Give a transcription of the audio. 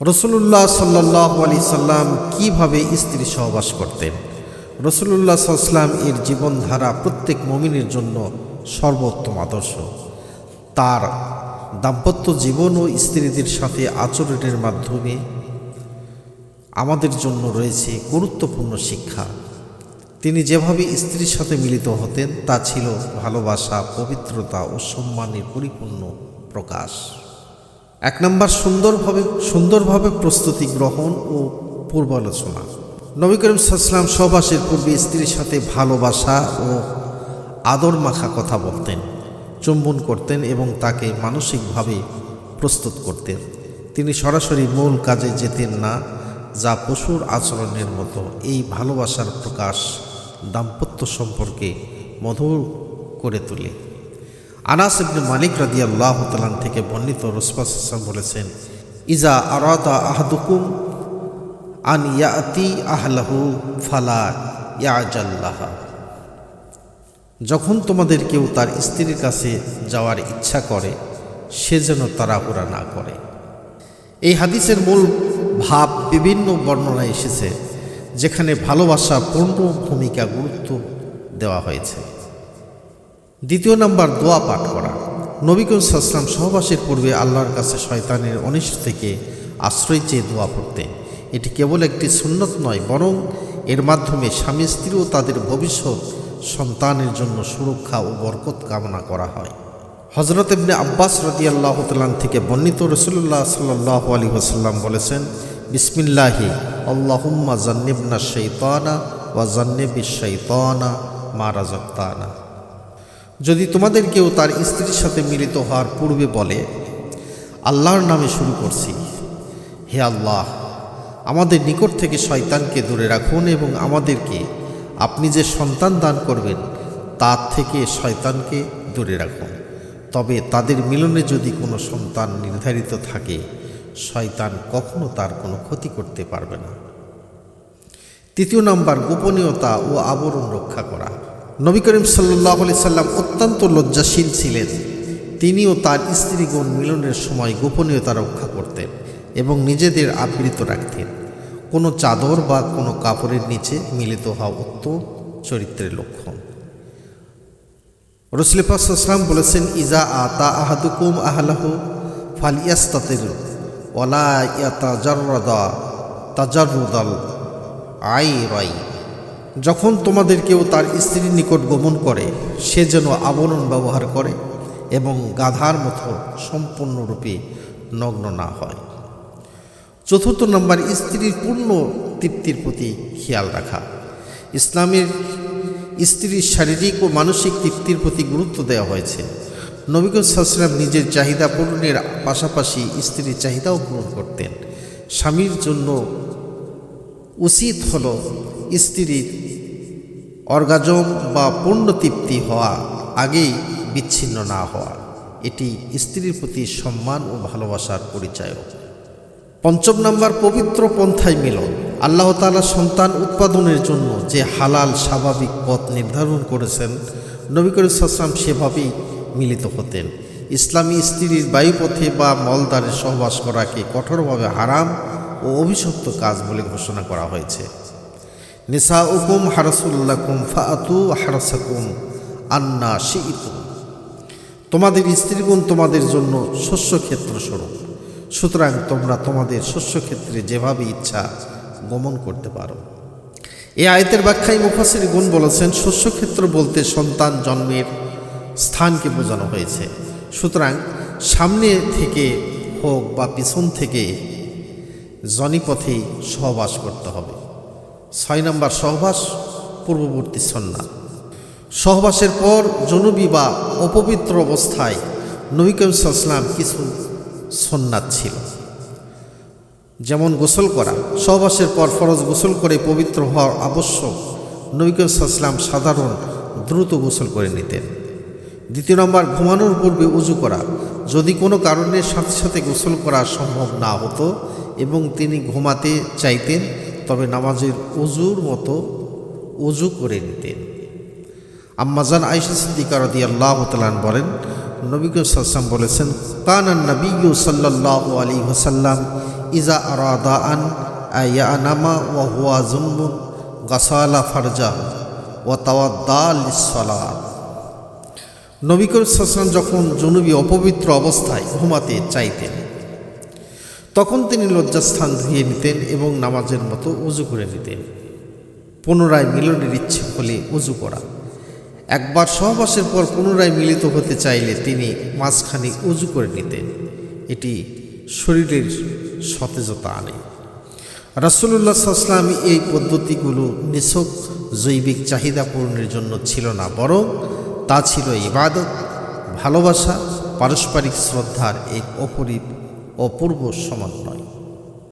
রাসূলুল্লাহ সাল্লাল্লাহু আলাইহি সাল্লাম কীভাবে স্ত্রী সহবাস করতেন? রাসূলুল্লাহ সাল্লাল্লাহু আলাইহি সাল্লাম এর জীবনধারা প্রত্যেক মুমিনের জন্য সর্বোত্তম আদর্শ। তার দাম্পত্য জীবন ও স্ত্রীদের সাথে আচরণের মাধ্যমে আমাদের জন্য রয়েছে গুরুত্বপূর্ণ শিক্ষা। তিনি যেভাবে স্ত্রীর সাথে মিলিত হতেন তা ছিল ভালোবাসা, পবিত্রতা ও সম্মানের পরিপূর্ণ প্রকাশ। 1 নম্বর, সুন্দরভাবে প্রস্তুতি গ্রহণ ও পূর্বালোচনা। নবী করিম সাল্লাল্লাহু আলাইহি ওয়াসাল্লাম সহবাসের পূর্বে স্ত্রীর সাথে ভালোবাসা ও আদর মাখা কথা বলতেন, চুম্বন করতেন এবং তাকে মানসিকভাবে প্রস্তুত করতেন। তিনি সরাসরি মূল কাজে যেতেন না, যা পশুর আচরণের মতো। এই ভালোবাসার প্রকাশ দাম্পত্য সম্পর্কে মধুর করে তোলে। আনাস ইবনে মালিক রাদিয়াল্লাহু তাআলা থেকে বর্ণিত, রাসূলুল্লাহ সাল্লাল্লাহু আলাইহি ওয়াসাল্লাম বলেছেন, ইজা আরাদা আহাদুকুম আন ইয়াতি আহলাহু ফালা ইয়াজাল্লাহা। যখন তোমাদের কেউ তার স্ত্রীর কাছে যাওয়ার ইচ্ছা করে, সে যেন তাড়াহুড়া না করে। এই হাদিসের মূল ভাব বিভিন্ন বর্ণনায় এসেছে, যেখানে ভালোবাসা পূর্ণ ভূমিকা গুরুত্ব দেওয়া হয়েছে। 2 নম্বর, দোয়া পাঠ করা। নবী করিম সাল্লাল্লাহু আলাইহি ওয়াসাল্লাম সহবাসের পূর্বে আল্লাহর কাছে শয়তানের অনিষ্ট থেকে আশ্রয় চেয়ে দোয়া পড়তেন। এটি কেবল একটি সুন্নত নয়, বরং এর মাধ্যমে স্বামী স্ত্রী ও তাদের ভবিষ্যৎ সন্তানের জন্য সুরক্ষা ও বরকত কামনা করা হয়। হযরত ইবনে আব্বাস রাদিয়াল্লাহু তাআলা থেকে বর্ণিত, রাসূলুল্লাহ সাল্লাল্লাহু আলাইহি ওয়াসাল্লাম বলেছেন, বিসমিল্লাহি আল্লাহুম্মা জান্নিবনা শাইতানা ওয়া জান্নিবিশ শাইতানা মা রাযাকতানা। যদি তোমাদের কেউ তার স্ত্রীর সাথে মিলিত হওয়ার পূর্বে বলে, আল্লাহর নামে শুরু করছি, হে আল্লাহ, আমাদের নিকট থেকে শয়তানকে দূরে রাখুন এবং আমাদেরকে আপনি যে সন্তান দান করবেন তার থেকে শয়তানকে দূরে রাখুন। তবে তাদের মিলনে যদি কোনো সন্তান নির্ধারিত থাকে, শয়তান কখনো তার কোনো ক্ষতি করতে পারবে না। 3 নম্বর, গোপনীয়তা ও আবরণ রক্ষা করা। নবী করিম সাল্লাল্লাহু আলাইহি সাল্লাম অত্যন্ত লজ্জাশীল ছিলেন। তিনিও তার স্ত্রীগণ মিলনের সময় গোপনীয়তা রক্ষা করতেন এবং নিজেদের আবৃত রাখতেন। কোনো চাদর বা কোনো কাপড়ের নিচে মিলিত হওয়া উত্তম চরিত্রের লক্ষণ। রাসূল পাক সাল্লাল্লাহু আলাইহি ওয়াসাল্লাম বলেছেন, ইজা আতা আহাদুকুম আহলাহু ফালিয়াস্তাতির ওয়ালা ইয়াতাজাররাদা তাজাররুদাল আইরাই। যখন তোমাদের কেউ তার স্ত্রীর নিকট গমন করে, সে যেন আবরণ ব্যবহার করে এবং গাধার মতো সম্পূর্ণরূপে নগ্ন না হয়। 4 নম্বর, স্ত্রীর পূর্ণ তৃপ্তির প্রতি খেয়াল রাখা। ইসলামের স্ত্রীর শারীরিক ও মানসিক তৃপ্তির প্রতি গুরুত্ব দেওয়া হয়েছে। নবী করিম সাল্লাল্লাহু আলাইহি ওয়াসাল্লাম নিজের চাহিদা পূরণের পাশাপাশি স্ত্রীর চাহিদাও পূরণ করতেন। স্বামীর জন্য উচিত হল স্ত্রীর অর্গাজম বা পূর্ণ তৃপ্তি হওয়া আগেই বিচ্ছিন্ন না হওয়া। এটি স্ত্রীর প্রতি সম্মান ও ভালোবাসার পরিচয়। 5 নম্বর, পবিত্র পন্থায় মিলন। আল্লাহ তাআলা সন্তান উৎপাদনের জন্য যে হালাল স্বাভাবিক পথ নির্ধারণ করেছেন, নবী করিম সাল্লাল্লাহু আলাইহি ওয়াসাল্লাম সেভাবেই মিলিত হতেন। ইসলামী স্ত্রীর বায়ুপথে বা মলদ্বারে সহবাস করাকে কঠোরভাবে হারাম ও অভিশপ্ত কাজ বলে ঘোষণা করা হয়েছে। নিসাউকুম হারাসুল লাকুম ফাআতু হারাসাকুম আন্না শিইতুম। তোমাদের স্ত্রীগণ তোমাদের জন্য শস্যক্ষেত্র স্বরূপ, সুতরাং তোমরা তোমাদের শস্যক্ষেত্রে যেভাবে ইচ্ছা গমন করতে পারো। এই আয়াতের ব্যাখ্যায় মুফাসসিরগণ বলেছেন, শস্যক্ষেত্র বলতে সন্তান জন্মের স্থানকে বোঝানো হয়েছে। সুতরাং সামনে থেকে হোক বা পিছন থেকে জনিপথেই সহবাস করতে হবে। 6 নম্বর, সহবাস পূর্ববর্তী সুন্নাত। সহবাসের পর জুনুবি বা অপবিত্র অবস্থায় নবী করিম সাল্লাল্লাহু আলাইহি ওয়াসাল্লাম কিছু সুন্নাত ছিল, যেমন গোসল করা। সহবাসের পর ফরজ গোসল করে পবিত্র হওয়ার আবশ্যক। নবী করিম সাল্লাল্লাহু আলাইহি ওয়াসাল্লাম সাধারণ দ্রুত গোসল করে নিতেন। 2 নম্বর, ঘুমানোর পূর্বে উজু করা। যদি কোনো কারণের সাথে সাথে গোসল করা সম্ভব না হতো এবং তিনি ঘুমাতে চাইতেন, তবে নামাজের উজুর মতো উজু করে নিতেন। আম্মা জান আয়েশা সিদ্দিকা রাদিয়াল্লাহু তাআলা বলেন, নবী করিম সাল্লাল্লাহু আলাইহি ওয়াসাল্লাম বলেছেন, কানান নবিয়্যু সাল্লাল্লাহু আলাইহি ওয়াসাল্লাম ইজা আরাদা আন ইয়ানামা ওয়া হুয়া জুম্বুন গাসালা ফারজা ওয়া তাওয়াদ্দা লিস-সালাত। নবী করিম সাল্লাল্লাহু আলাইহি ওয়াসাল্লাম যখন জুনুবী অপবিত্র অবস্থায় ঘুমাতে চাইতেন তখন তিনি লজ্জাস্থান ধুয়ে নিতেন এবং নামাজের মতো উজু করে নিতেন। পুনরায় মিলনের ইচ্ছে হলে উজু করা। একবার সহবাসের পর পুনরায় মিলিত হতে চাইলে তিনি মাঝখানে উজু করে নিতেন। এটি শরীরের সতেজতা আনে। রাসূলুল্লাহ সাল্লাল্লাহু আলাইহি ওয়াসাল্লাম এই পদ্ধতিগুলো নিছক জৈবিক চাহিদা পূরণের জন্য ছিল না, বরং তা ছিল ইবাদত, ভালোবাসা, পারস্পরিক শ্রদ্ধার এক অপূর্ব সমন্বয়।